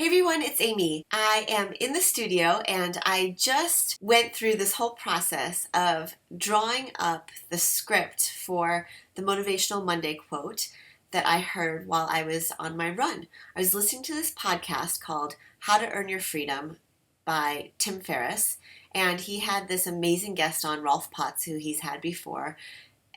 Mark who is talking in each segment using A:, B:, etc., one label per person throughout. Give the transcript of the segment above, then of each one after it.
A: Hey everyone, it's Amy. I am in the studio and I just went through this whole process of drawing up the script for the Motivational Monday quote that I heard while I was on my run. I was listening to this podcast called How to Earn Your Freedom by Tim Ferriss, and he had this amazing guest on, Rolf Potts, who he's had before.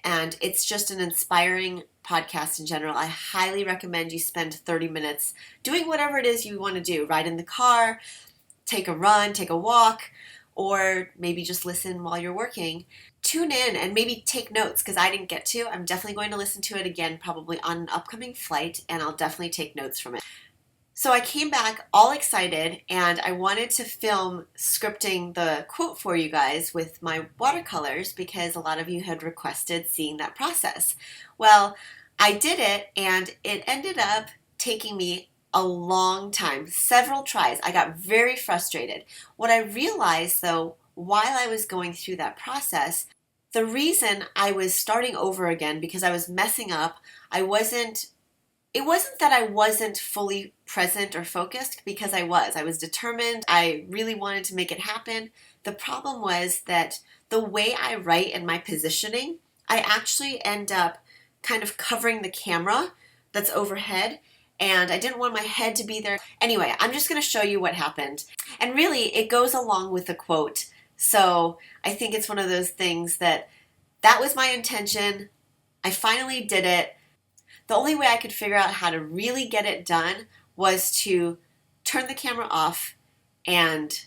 A: And it's just an inspiring podcast in general. I highly recommend you spend 30 minutes doing whatever it is you want to do. Ride in the car, take a run, take a walk, or maybe just listen while you're working. Tune in and maybe take notes because I didn't get to. I'm definitely going to listen to it again, probably on an upcoming flight, and I'll definitely take notes from it. So I came back all excited and I wanted to film scripting the quote for you guys with my watercolors because a lot of you had requested seeing that process. Well, I did it and it ended up taking me a long time, several tries. I got very frustrated. What I realized though, while I was going through that process, the reason I was starting over again because I was messing up, it wasn't that I wasn't fully present or focused because I was determined. I really wanted to make it happen. The problem was that the way I write and my positioning, I actually end up kind of covering the camera that's overhead, and I didn't want my head to be there. Anyway, I'm just going to show you what happened. And really, it goes along with the quote. So I think it's one of those things that was my intention. I finally did it. The only way I could figure out how to really get it done was to turn the camera off and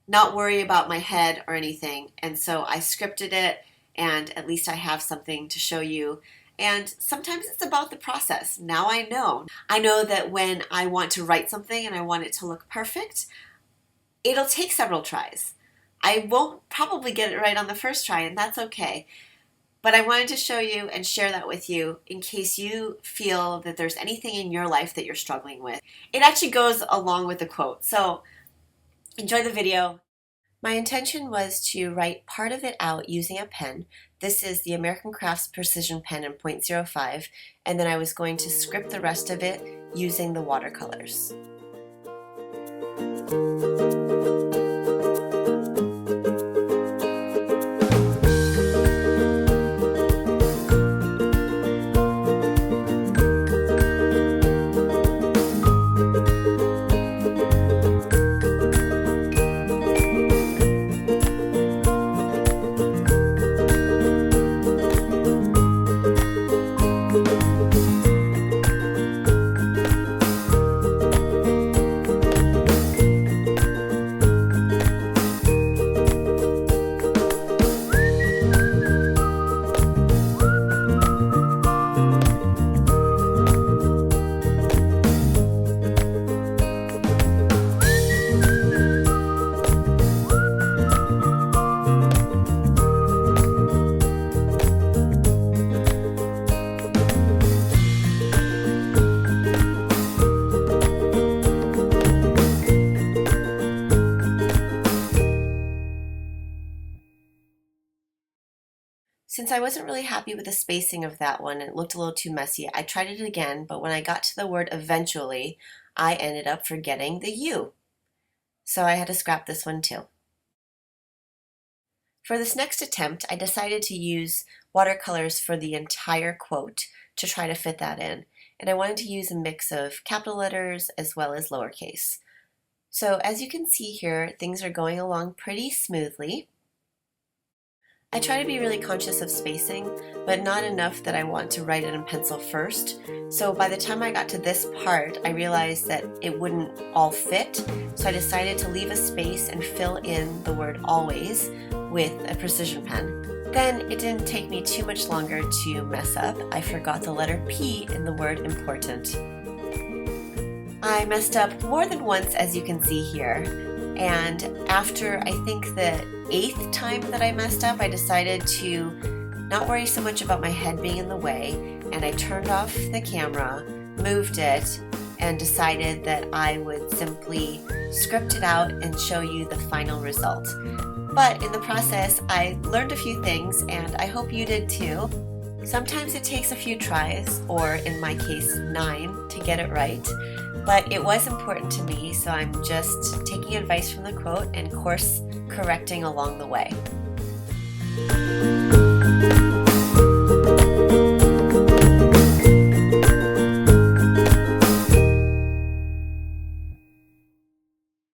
A: not worry about my head or anything. And so I scripted it, and at least I have something to show you. And sometimes it's about the process. Now I know. I know that when I want to write something and I want it to look perfect, it'll take several tries. I won't probably get it right on the first try, and that's okay. But I wanted to show you and share that with you in case you feel that there's anything in your life that you're struggling with. It actually goes along with the quote, so enjoy the video. My intention was to write part of it out using a pen. This is the American Crafts Precision Pen in .05, and then I was going to script the rest of it using the watercolors. Since I wasn't really happy with the spacing of that one, it looked a little too messy, I tried it again, but when I got to the word eventually, I ended up forgetting the U. So I had to scrap this one too. For this next attempt, I decided to use watercolors for the entire quote to try to fit that in. And I wanted to use a mix of capital letters as well as lowercase. So as you can see here, things are going along pretty smoothly. I try to be really conscious of spacing, but not enough that I want to write it in pencil first. So by the time I got to this part, I realized that it wouldn't all fit. So I decided to leave a space and fill in the word always with a precision pen. Then it didn't take me too much longer to mess up. I forgot the letter P in the word important. I messed up more than once, as you can see here. And after, I think, the 8th time that I messed up, I decided to not worry so much about my head being in the way, and I turned off the camera, moved it, and decided that I would simply script it out and show you the final result. But in the process, I learned a few things, and I hope you did too. Sometimes it takes a few tries, or in my case 9, to get it right. But it was important to me, so I'm just taking advice from the quote and course correcting along the way.